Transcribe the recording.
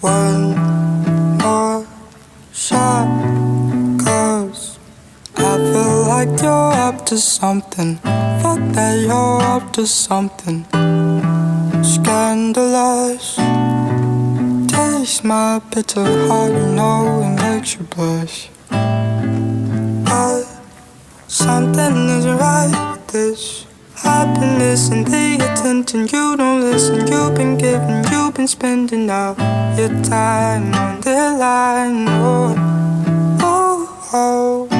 One more shot, 'cause I feel like you're up to something. Fuck that, you're up to something scandalous. Taste my bitter heart, you know it makes you blush. But something isn't right with this. I've been missing the attention. You don't listen. You've been giving, you've been spending all your time on the line. Oh, oh, oh.